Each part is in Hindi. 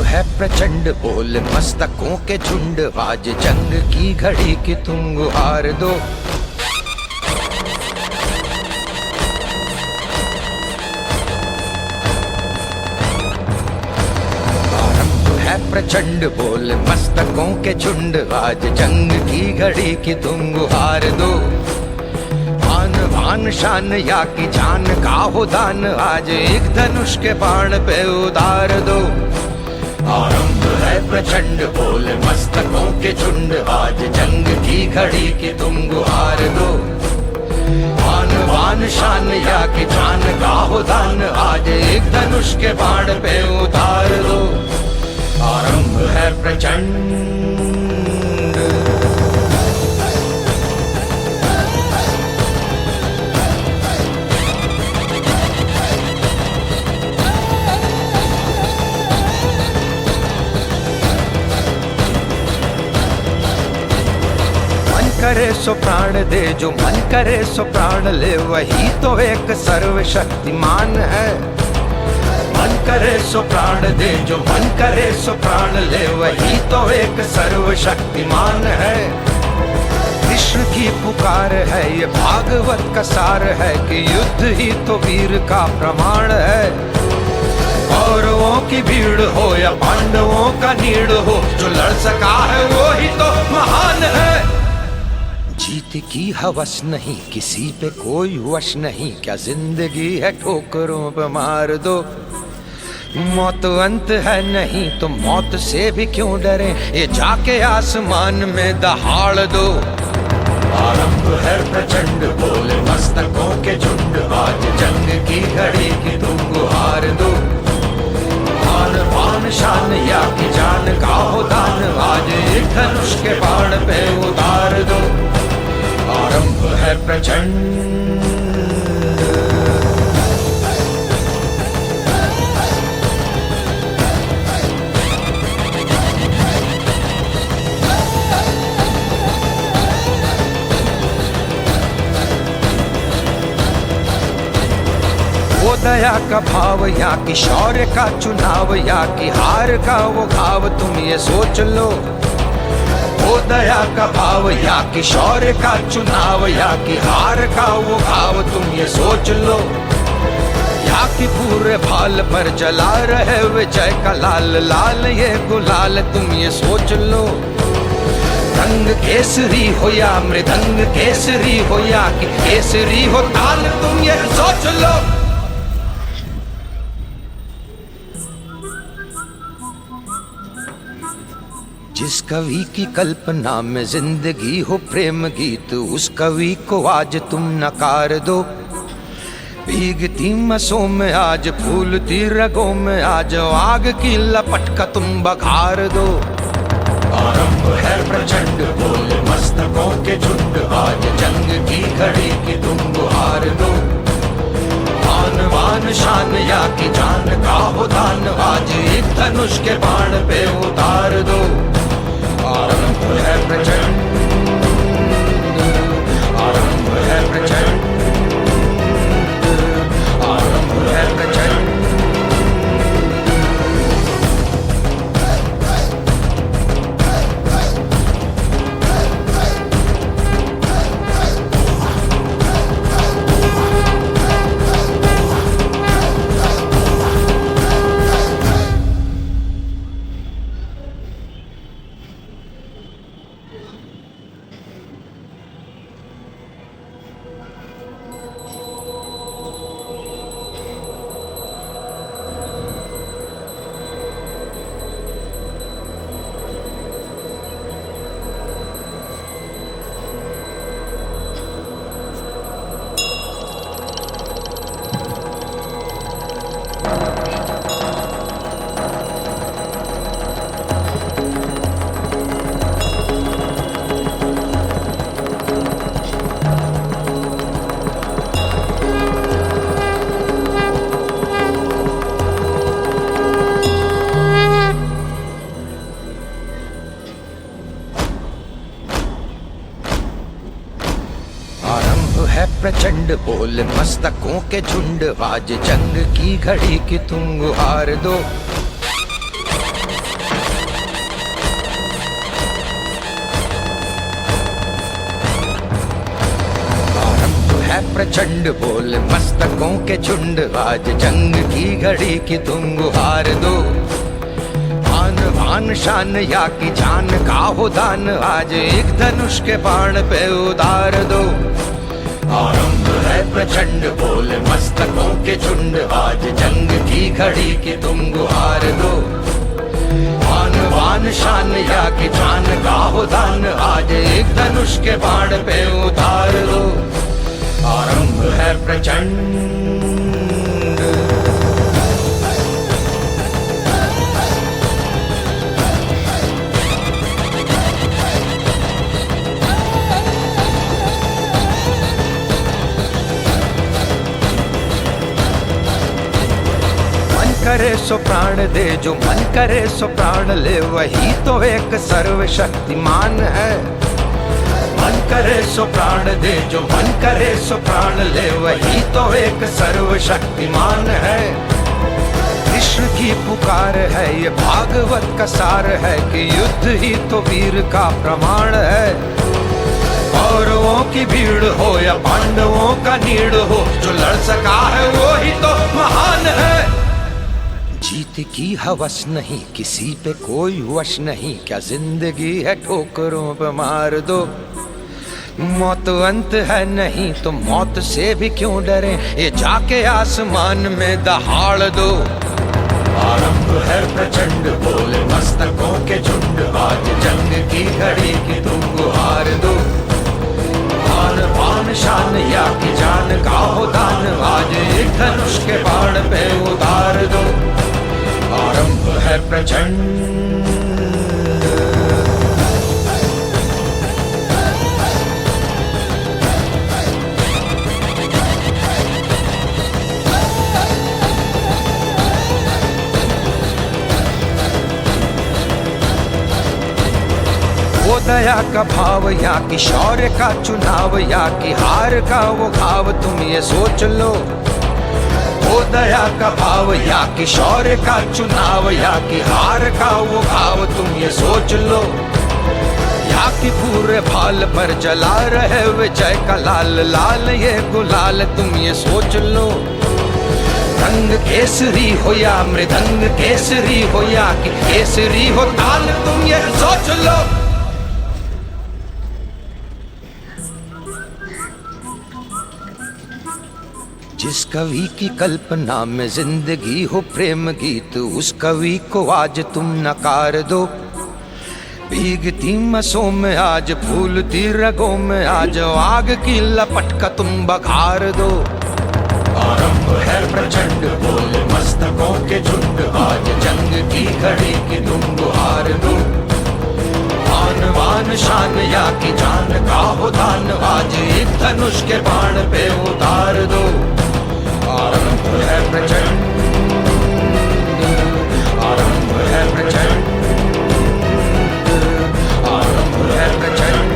है प्रचंड बोल मस्तकों के झुंड, आज जंग की घड़ी की तुम गुहार दो। आरंभ है प्रचंड बोल मस्तकों के झुंड, आज जंग की घड़ी की तुम गुहार दो। आन बान शान या की जान का हो दान, आज एक धनुष के बाण पे उतार दो। आरंभ है प्रचंड बोल मस्तकों के झुंड, आज जंग की घड़ी की तुम गुहार दो। आन बान शान या की जान का हो दान, आज एक धनुष के बाण पे उतार दो। आरंभ है प्रचंड। करे सो प्राण दे, जो मन करे सो प्राण ले, वही तो एक सर्वशक्तिमान है। मन करे सो प्राण दे, जो मन करे सो प्राण ले, वही तो एक सर्वशक्तिमान है। कृष्ण की पुकार है, ये भागवत का सार है, कि युद्ध ही तो वीर का प्रमाण है। कौरवों की भीड़ हो या पांडवों का नीड़ हो, जो लड़ सका है वो ही तो महान है। जीत की हवस नहीं, किसी पे कोई वश नहीं, क्या जिंदगी है ठोकरों पे मार दो। मौत अंत है नहीं तो मौत से भी क्यों डरे, ये जाके आसमान में दहाड़ दो। आरंभ है प्रचंड बोल मस्तकों के झुंड, आज जंग की घड़ी की तुम गुहार दो। आन बान शान या की जान का हो दान, आज एक धनुष के बाण पे उतार दो। आरंभ है प्रचंड। वो दया का भाव या कि शौर्य का चुनाव, या कि हार का वो घाव, तुम ये सोच लो। वो दया का भाव या कि शौर्य का चुनाव, या कि हार का वो घाव, तुम ये सोच लो। या कि पूरे भाल पर जला रहे विजय का लाल लाल ये गुलाल, तुम ये सोच लो। रंग केसरी हो या मृदंग केसरी हो, या कि केसरी हो ताल, तुम ये सोच लो। जिस कवि की कल्पना में जिंदगी हो प्रेम गीत, उस कवि को आज तुम नकार दो। भीगती मसों में आज फूलती रगों में, आज आग की लपट का तुम बघार दो। आरंभ है प्रचंड बोल मस्तकों के झुंड, आज जंग की घड़ी की तुम गुहार दो। आन बान शान या की जान का हो दान, आज एक धनुष के बाण पे उतार दो। आरंभ है प्रचंड, आरंभ है प्रचंड, आरंभ है प्रचंड। प्रचंड बोल मस्तकों के झुंड, आज जंग की घड़ी की तुम गुहार दो। प्रचंड बोल मस्तकों के झुंड, आज जंग की घड़ी की तुम गुहार दो। आन बान शान या की जान का हो दान, आज एक धनुष के बाण पे उतार दो। आरंभ है प्रचंड बोल मस्तकों के झुंड, आज जंग की घड़ी की तुम गुहार दो। आन बान शान या की जान का हो दान, आज एक धनुष के बाण पे उतार दो। आरंभ है प्रचंड। करे सो प्राण दे, जो मन करे सो प्राण ले, वही तो एक सर्वशक्तिमान है। मन करे सो प्राण दे, जो मन करे सो प्राण ले, वही तो एक सर्वशक्तिमान है। कृष्ण की पुकार है, ये भागवत का सार है कि युद्ध ही तो वीर का प्रमाण है। कौरवों की भीड़ हो या पांडवों का नीड़ हो, जो लड़ सका है वो ही तो महान है। जीत की हवस नहीं, किसी पे कोई वश नहीं, क्या जिंदगी है ठोकरों पे मार दो। मौत अंत है नहीं तो मौत से भी क्यों डरे, ये जाके आसमान में दहाड़ दो। आरंभ है प्रचंड बोल मस्तकों के झुंड, आज जंग की घड़ी की तुम गुहार दो। आन बान शान या की जान का हो दान, आज एक धनुष के बाण पे उतार दो। आरंभ है प्रचंड। वो दया का भाव या कि शौर्य का चुनाव, या कि हार का वो घाव, तुम ये सोच लो। वो दया का भाव या कि शौर्य का चुनाव, या कि हार का वो भाव, तुम ये सोच लो। या कि पूरे भाल पर जला रहे विजय का लाल लाल ये गुलाल, तुम ये सोच लो। रंग केसरी हो या मृदंग केसरी हो, या कि केसरी हो ताल, तुम ये सोच लो। जिस कवि की कल्पना में जिंदगी हो प्रेम गीत, उस कवि को आज तुम नकार दो। भीगती मसों में आज फूलती रगों में आज आग की लपट का तुम बघार दो। आरंभ है प्रचंड बोल मस्तकों के झुंड, आज जंग की घड़ी की तुम गुहार दो। आन बान शान या की जान का हो दान, आज एक धनुष के बाण पे उतार दो। आरंभ है प्रचंड, आरंभ है प्रचंड, आरंभ है प्रचंड।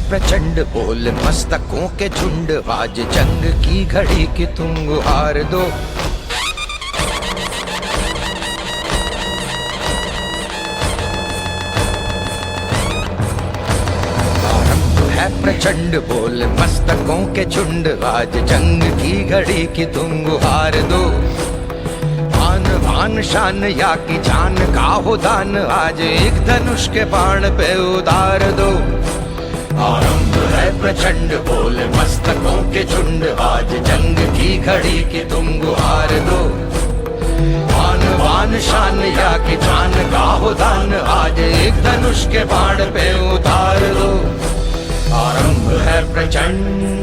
प्रचंड बोल मस्तकों के झुंड, आज जंग की घड़ी की तुम गुहार दो। आरंभ है प्रचंड बोल मस्तकों के झुंड, आज जंग की घड़ी की तुम गुहार दो। आन आन शान या की जान का हो दान, आज एक धनुष के बाण पे उतार दो। आरंभ है प्रचंड बोले मस्तकों के झुंड, आज जंग की घड़ी की तुम गुहार दो। आन बान शान या की जान का हो दान, आज एक धनुष के बाण पे उतार दो। आरंभ है प्रचंड।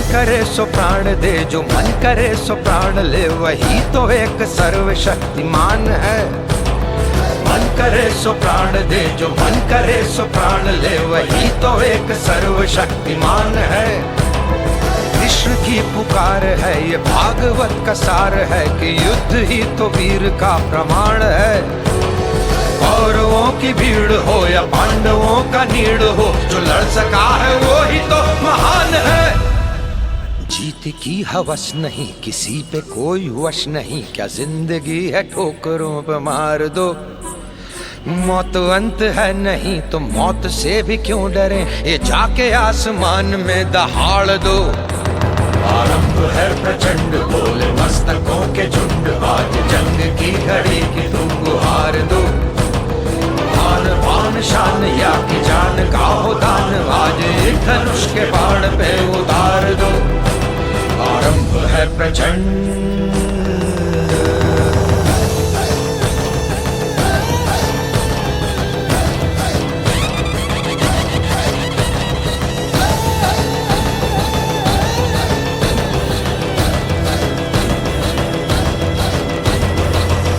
करे सो प्राण दे, जो मन करे सो प्राण ले, वही तो एक सर्वशक्तिमान है। मन करे सो प्राण दे, जो मन करे सो प्राण ले, वही तो एक सर्वशक्तिमान है। कृष्ण की पुकार है, ये भागवत का सार है कि युद्ध ही तो वीर का प्रमाण है। कौरवों की भीड़ हो या पांडवों का नीड़ हो, जो लड़ सका है वो ही तो महान है। जीत की हवस नहीं, किसी पे कोई वश नहीं, क्या जिंदगी है ठोकरों पे मार दो। मौत अंत है नहीं तो मौत से भी क्यों डरे, ये जाके आसमान में दहाड़ दो। आरंभ है प्रचंड बोले मस्तकों के झुंड, आज जंग की घड़ी की तुम गुहार दो। आन बान शान या की जान का हो दान, आज एक धनुष के बाण पे उतार दो। आरंभ है प्रचंड।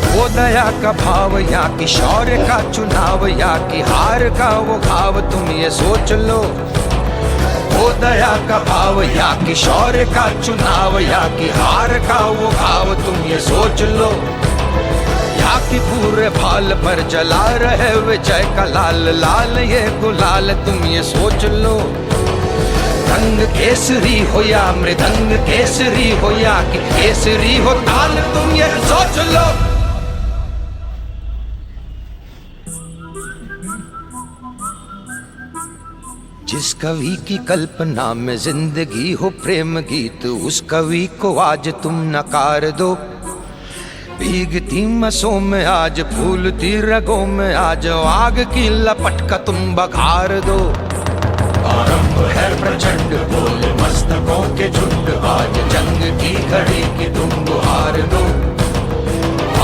वो दया का भाव या कि शौर्य का चुनाव, या कि हार का वो भाव, तुम ये सोच लो। वो दया का भाव या कि शौर्य का चुनाव, या कि हार का वो भाव, तुम ये सोच लो। या कि पूरे भाल पर जला रहे विजय का लाल लाल ये गुलाल, तुम ये सोच लो। रंग केसरी हो या मृदंग केसरी हो, या कि केसरी हो ताल, तुम ये सोच लो। जिस कवि की कल्पना में जिंदगी हो प्रेम गीत, उस कवि को आज तुम नकार दो। भीगती मसों में आज, फूलती रगों में आज, आग की लपट का तुम बघार दो। आरंभ है प्रचंड बोले मस्तकों के झुंड, आज जंग की घड़ी की तुम गुहार दो।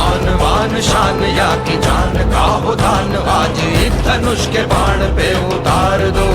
आन बान शान या की जान का हो दान, आज एक धनुष के बाण पे उतार दो।